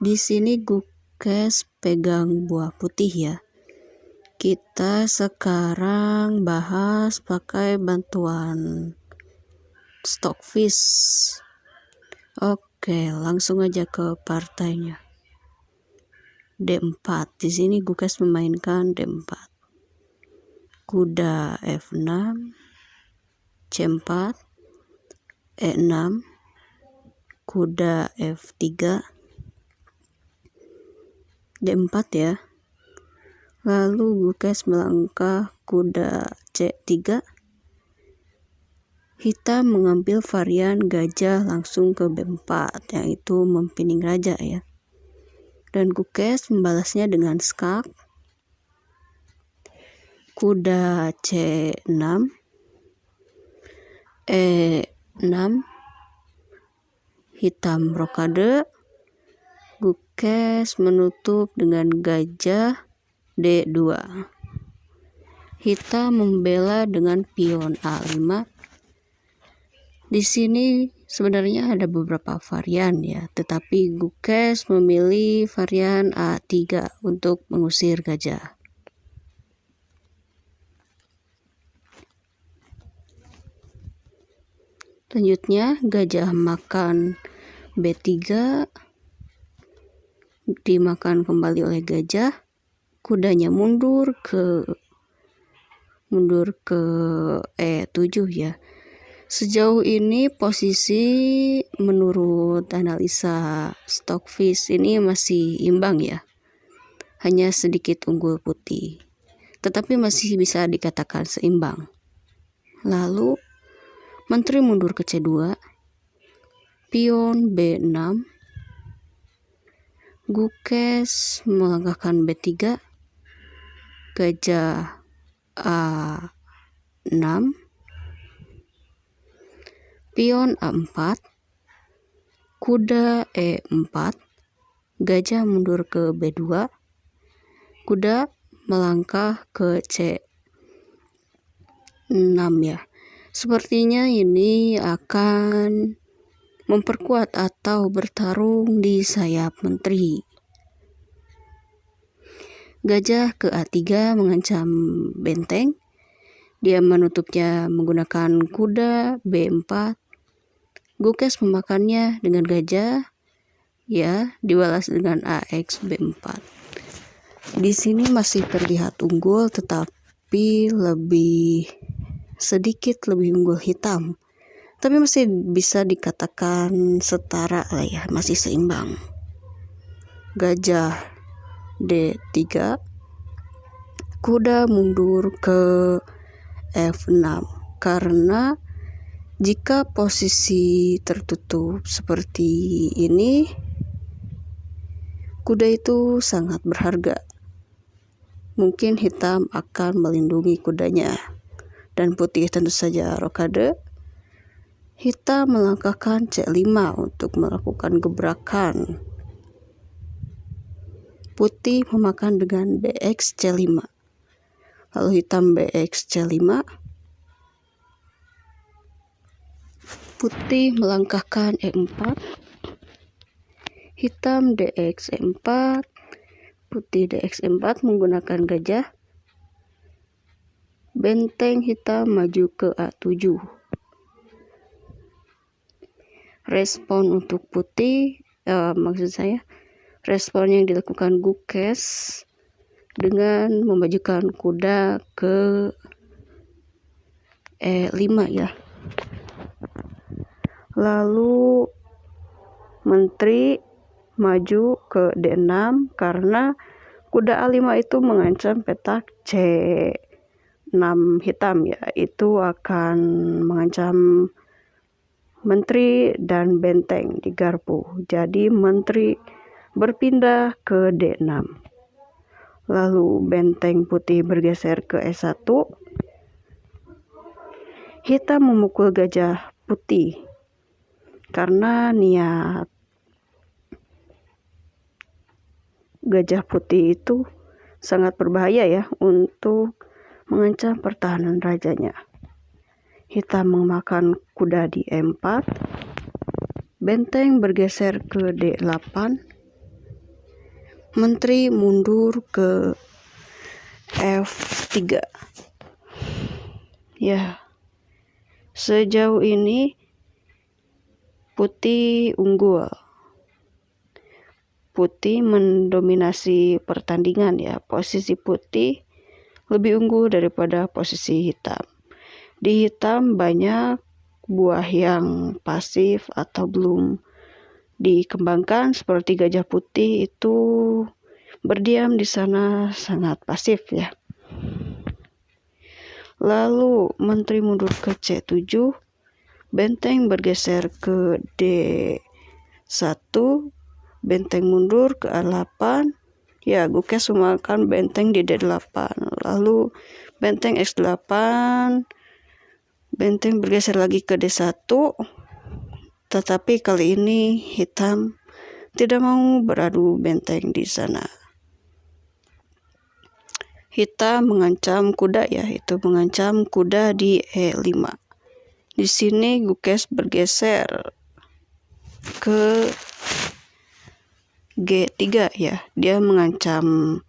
Di sini Gukes pegang buah putih ya. Kita sekarang bahas pakai bantuan Stockfish. Oke, langsung aja ke partainya. D4. Di sini Gukes memainkan D4. Kuda F6, C4, E6, kuda F3, D4 ya. Lalu Gukes melangkah kuda C3. Hitam mengambil varian gajah langsung ke B4, yaitu mempining raja ya. Dan Gukes membalasnya dengan skak. Kuda C6, E6, hitam rokade. Gukes menutup dengan gajah D2. Hitam membela dengan pion A5. Di sini sebenarnya ada beberapa varian ya, tetapi Gukes memilih varian A3 untuk mengusir gajah. Selanjutnya gajah makan B3, dimakan kembali oleh gajah. Kudanya mundur ke E7 ya. Sejauh ini posisi menurut analisa Stockfish ini masih imbang ya. Hanya sedikit unggul putih, tetapi masih bisa dikatakan seimbang. Lalu menteri mundur ke C2, pion B6, Gukes melangkahkan B3, gajah A6, pion A4, kuda E4, gajah mundur ke B2, kuda melangkah ke C6 ya. Sepertinya ini akan memperkuat atau bertarung di sayap menteri. Gajah ke A3 mengancam benteng. Dia menutupnya menggunakan kuda B4. Gukes memakannya dengan gajah, ya, dibalas dengan AX B4. Di sini masih terlihat unggul, tetapi sedikit lebih unggul hitam. Tapi masih bisa dikatakan setara lah ya, masih seimbang. Gajah D3, kuda mundur ke F6 karena jika posisi tertutup seperti ini, kuda itu sangat berharga. Mungkin hitam akan melindungi kudanya. Dan putih tentu saja rokade. Hitam melangkahkan C5 untuk melakukan gebrakan. Putih memakan dengan BX C5. Lalu hitam BX C5. Putih melangkahkan E4. Hitam DX E4. Putih DX E4 menggunakan gajah. Benteng hitam maju ke A7. Respon untuk putih, respon yang dilakukan Gukes dengan memajukan kuda ke E5 ya. Lalu menteri maju ke D6 karena kuda A5 itu mengancam petak C6 hitam ya. Itu akan mengancam menteri dan benteng di garpu. Jadi menteri berpindah ke D6. Lalu benteng putih bergeser ke E1. Hitam memukul gajah putih karena niat gajah putih itu sangat berbahaya ya untuk mengancam pertahanan rajanya. Hitam memakan kuda di E4. Benteng bergeser ke D8. Menteri mundur ke F3. Ya, sejauh ini putih unggul. Putih mendominasi pertandingan ya. Posisi putih lebih unggul daripada posisi hitam. Di hitam banyak buah yang pasif atau belum dikembangkan, seperti gajah putih itu berdiam di sana sangat pasif ya. Lalu menteri mundur ke C7, benteng bergeser ke D1, benteng mundur ke A8. Ya, Gukes memakan benteng di D8. Lalu benteng X8, benteng bergeser lagi ke D1. Tetapi kali ini hitam tidak mau beradu benteng di sana. Hitam mengancam kuda ya, itu mengancam kuda di E5. Di sini Gukes bergeser ke G3 ya. Dia mengancam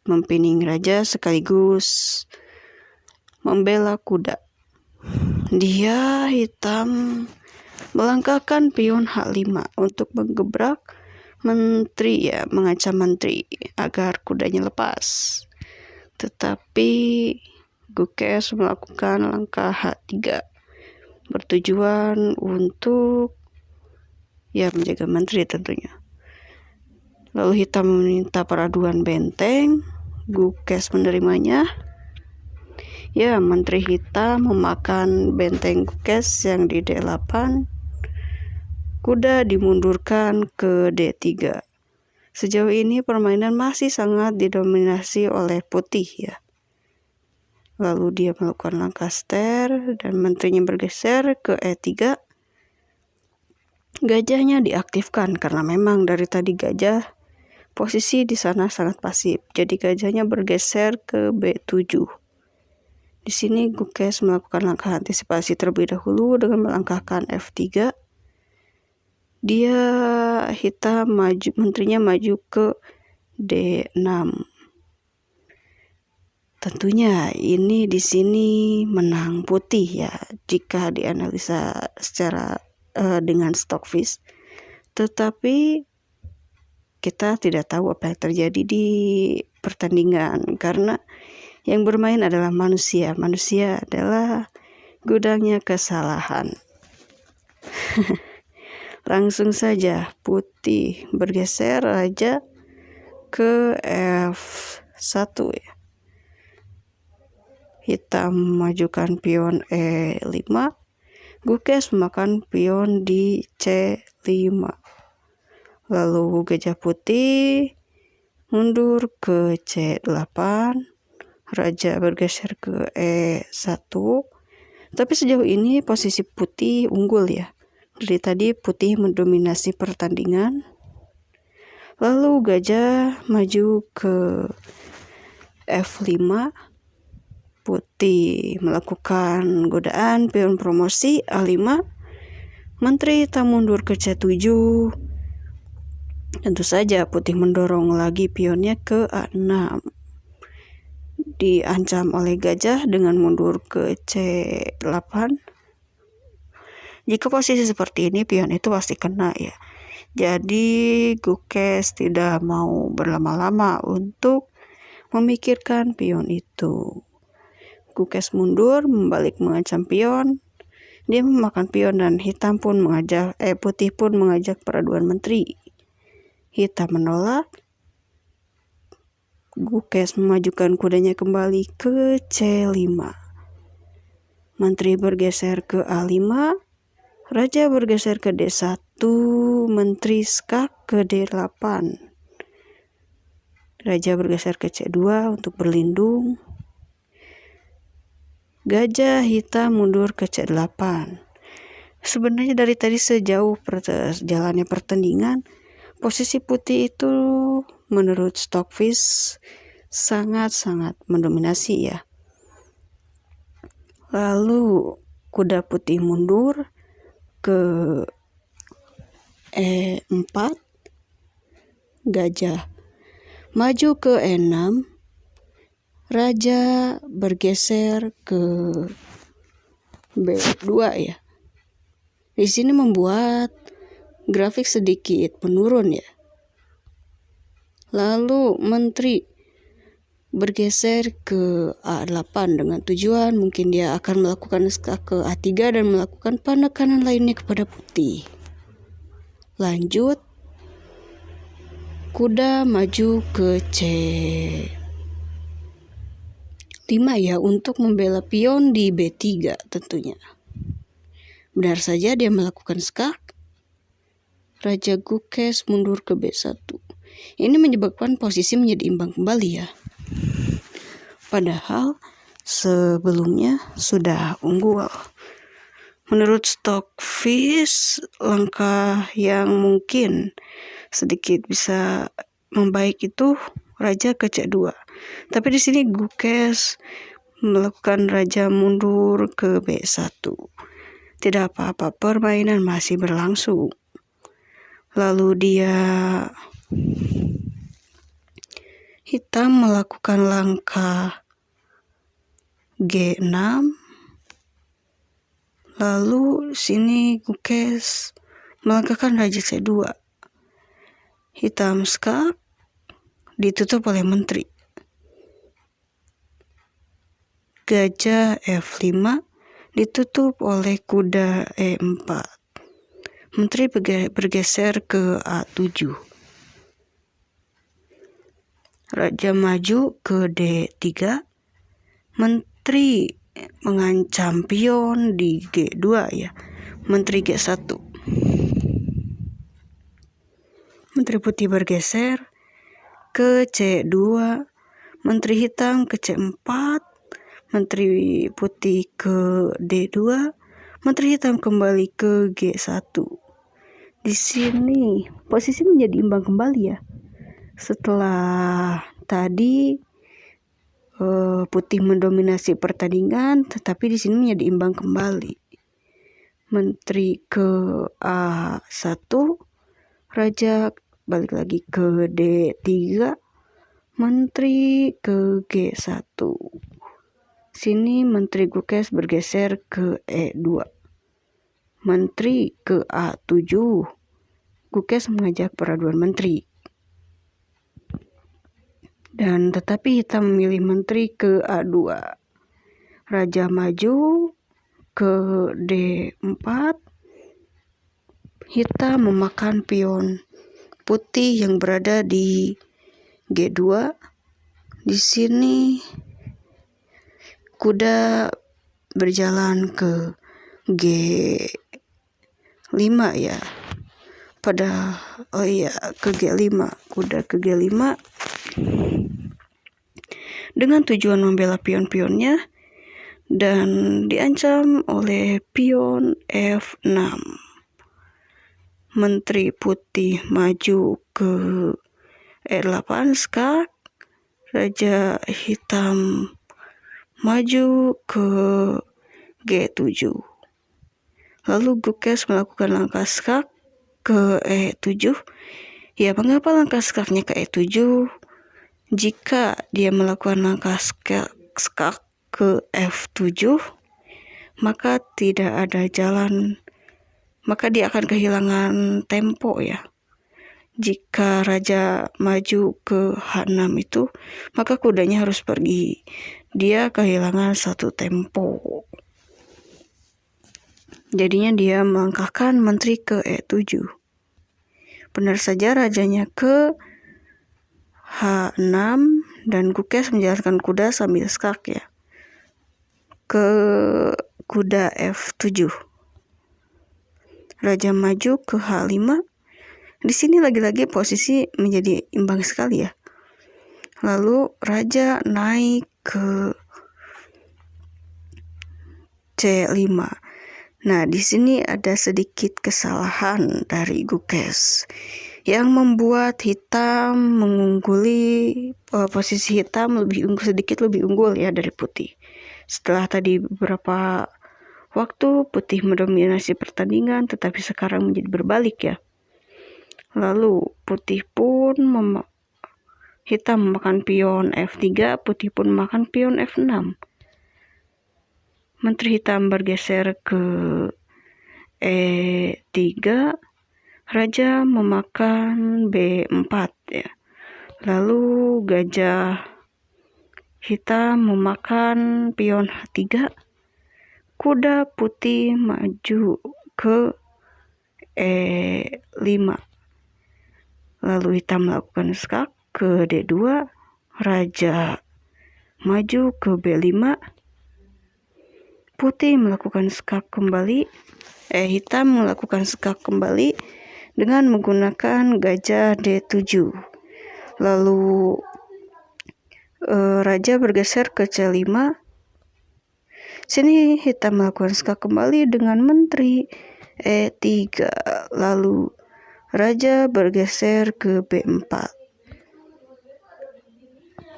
mempining raja sekaligus membela kuda. Dia hitam melangkahkan pion H5 untuk menggebrak menteri ya, mengancam menteri agar kudanya lepas. Tetapi Gukes melakukan langkah H3 bertujuan untuk ya menjaga menteri tentunya. Lalu hitam meminta peraduan benteng, Gukes menerimanya. Ya, menteri hitam memakan benteng Gukes yang di D8. Kuda dimundurkan ke D3. Sejauh ini permainan masih sangat didominasi oleh putih ya. Lalu dia melakukan langkah ster dan menterinya bergeser ke E3. Gajahnya diaktifkan karena memang dari tadi gajah posisi di sana sangat pasif. Jadi gajahnya bergeser ke B7. Di sini Gukes melakukan langkah antisipasi terlebih dahulu dengan melangkahkan F3. Dia hitam maju, menterinya maju ke D6. Tentunya ini di sini menang putih ya jika dianalisa secara dengan Stockfish. Tetapi kita tidak tahu apa yang terjadi di pertandingan karena yang bermain adalah manusia. Manusia adalah gudangnya kesalahan. Langsung saja putih bergeser raja ke F1 ya. Hitam majukan pion E5. Gukes memakan pion di C5. Lalu gajah putih mundur ke C8. Raja bergeser ke E1. Tapi sejauh ini posisi putih unggul ya. Dari tadi putih mendominasi pertandingan. Lalu gajah maju ke F5. Putih melakukan godaan pion promosi A5. Menteri hitam mundur ke C7. Tentu saja putih mendorong lagi pionnya ke A6. Diancam oleh gajah dengan mundur ke C8. Jika posisi seperti ini, pion itu pasti kena ya. Jadi Gukes tidak mau berlama-lama untuk memikirkan pion itu. Gukes mundur, membalik mengancam pion. Dia memakan pion dan hitam pun putih pun mengajak peraduan menteri. Hitam menolak. Gukes memajukan kudanya kembali ke C5. Menteri bergeser ke A5. Raja bergeser ke D1, menteri skak ke D8. Raja bergeser ke C2 untuk berlindung. Gajah hitam mundur ke C8. Sebenarnya dari tadi sejauh jalannya pertandingan, posisi putih itu menurut Stockfish sangat-sangat mendominasi ya. Lalu kuda putih mundur ke E4. Gajah Maju ke E6, raja bergeser ke B2 ya. Di sini membuat grafik sedikit menurun ya. Lalu menteri bergeser ke A8 dengan tujuan mungkin dia akan melakukan skak ke A3 dan melakukan penekanan lainnya kepada putih. Lanjut, kuda maju ke C5 ya, untuk membela pion di B3 tentunya. Benar saja dia melakukan skak. Raja Gukes mundur ke B1. Ini menyebabkan posisi menjadi imbang kembali ya. Padahal sebelumnya sudah unggul. Menurut Stockfish, langkah yang mungkin sedikit bisa membaik itu raja ke C2. Tapi di sini Gukes melakukan raja mundur ke B1. Tidak apa-apa, permainan masih berlangsung. Lalu dia hitam melakukan langkah G6. Lalu sini Gukes melangkahkan raja C2. Hitam skak ditutup oleh menteri. Gajah F5 ditutup oleh kuda E4. Menteri bergeser ke A7. Raja maju ke D3. Menteri mengancam pion di G2 ya. Menteri G1. Menteri putih bergeser ke C2. Menteri hitam ke C4. Menteri putih ke D2. Menteri hitam kembali ke G1. Di sini posisi menjadi imbang kembali ya. Setelah tadi putih mendominasi pertandingan, tetapi di sini menjadi imbang kembali. Menteri ke A1, raja balik lagi ke D3, menteri ke G1. Sini menteri Gukes bergeser ke E2. Menteri ke A7. Gukes mengajak peraduan menteri. Dan tetapi hitam memilih menteri ke A2. Raja maju ke D4. Hitam memakan pion putih yang berada di G2. Di sini kuda berjalan ke G5 ya. Ke G5. Kuda ke G5 dengan tujuan membela pion-pionnya dan diancam oleh pion F6. Menteri putih maju ke E8 skak. Raja hitam maju ke G7. Lalu Gukes melakukan langkah skak ke E7. Ya, mengapa langkah skaknya ke E7? Jika dia melakukan langkah skak ke F7, maka tidak ada jalan, maka dia akan kehilangan tempo ya. Jika raja maju ke H6 itu, maka kudanya harus pergi. Dia kehilangan satu tempo. Jadinya dia melangkahkan menteri ke E7. Benar saja rajanya ke H6 dan Gukes menjalankan kuda sambil skak ya. Ke kuda F7. Raja maju ke H5. Di sini lagi-lagi posisi menjadi imbang sekali ya. Lalu raja naik ke C5. Nah, di sini ada sedikit kesalahan dari Gukes yang membuat hitam mengungguli, posisi hitam sedikit lebih unggul ya dari putih. Setelah tadi beberapa waktu putih mendominasi pertandingan, tetapi sekarang menjadi berbalik ya. Lalu putih pun hitam memakan pion F3, putih pun memakan pion F6. Menteri hitam bergeser ke E3, raja memakan B4 ya. Lalu gajah hitam memakan pion H3, kuda putih maju ke E5. Lalu hitam melakukan skak ke D2, raja maju ke B5, putih melakukan skak kembali, hitam melakukan skak kembali dengan menggunakan gajah D7. Lalu raja bergeser ke C5. Sini hitam melakukan skak kembali dengan menteri E3. Lalu raja bergeser ke B4.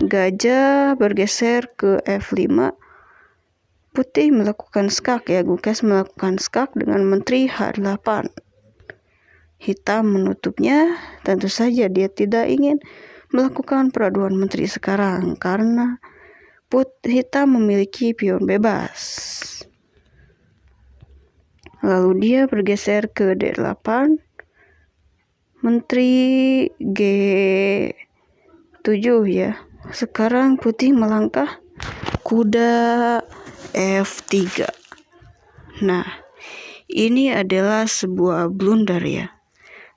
Gajah bergeser ke F5. Putih melakukan skak ya, Gukes melakukan skak dengan menteri H8. Hitam menutupnya, tentu saja dia tidak ingin melakukan peraduan menteri sekarang karena hitam memiliki pion bebas. Lalu dia bergeser ke D8. Menteri G7 ya. Sekarang putih melangkah kuda F3. Nah, ini adalah sebuah blunder ya.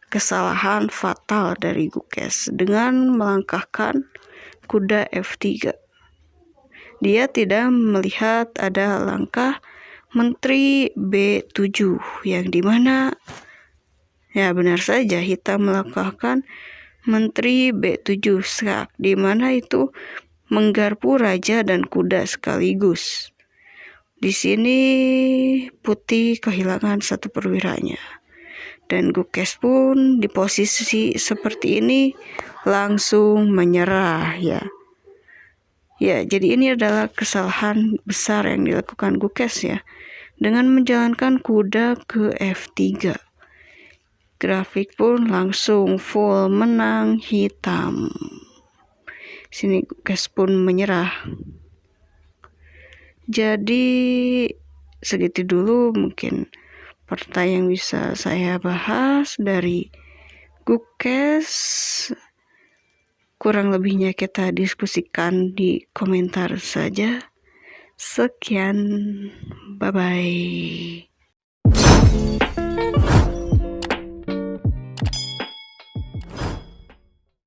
Kesalahan fatal dari Gukes dengan melangkahkan kuda F3. Dia tidak melihat ada langkah menteri B7 yang dimana ya benar saja hitam melangkahkan menteri B7 skak, dimana itu menggarpu raja dan kuda sekaligus. Di sini putih kehilangan satu perwiranya. Dan Gukes pun di posisi seperti ini langsung menyerah ya. Ya, jadi ini adalah kesalahan besar yang dilakukan Gukes ya, dengan menjalankan kuda ke F3. Grafik pun langsung full menang hitam. Sini Gukes pun menyerah. Jadi segitu dulu mungkin pertanyaan yang bisa saya bahas dari Gukes. Kurang lebihnya kita diskusikan di komentar saja. Sekian, bye-bye.